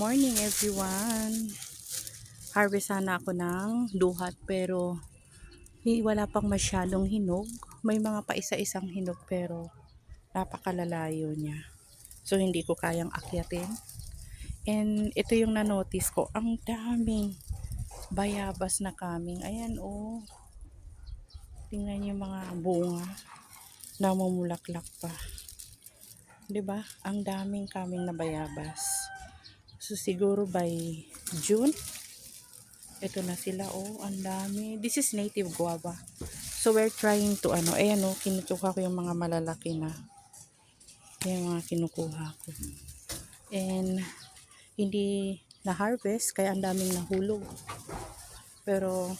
Morning everyone. Harvest sana ako ng duhat pero wala pang masyadong hinog. May mga paisa-isang hinog pero napakalalayo niya. So hindi ko kayang akyatin. And ito yung na-notice ko, ang daming bayabas na kaming. Ayan oh. Tingnan niyo yung mga bunga. Namumulaklak pa. 'Di ba? Ang daming kaming na bayabas. So siguro by June, ito na sila oh, ang dami. This is native guava. So we're trying to ayan oh, kinukuha ko yung mga malalaki na. Yung mga kinukuha ko. And hindi na-harvest kaya ang daming nahulog. Pero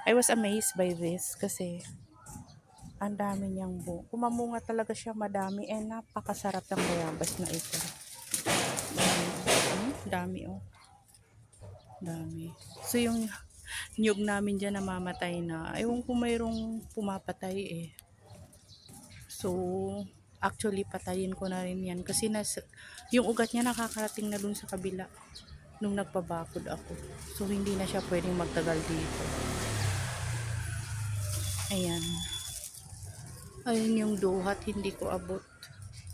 I was amazed by this kasi ang dami niyang kumamunga talaga siya madami and napakasarap ng bayabas na ito. Dami oh. Dami. So yung nyug namin dyan namamatay na. Ewan ko mayroong pumapatay eh. So actually patayin ko na rin yan kasi yung ugat niya nakakarating na dun sa kabila nung nagpabakod ako. So hindi na siya pwedeng magtagal dito. Ayan. Ayun yung duhat, hindi ko abot.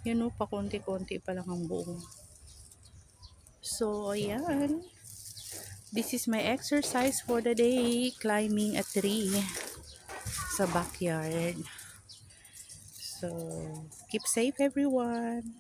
Yan o, pa konti-konti pa lang ang buong. So ayan. This is my exercise for the day, climbing a tree sa backyard. So, keep safe everyone.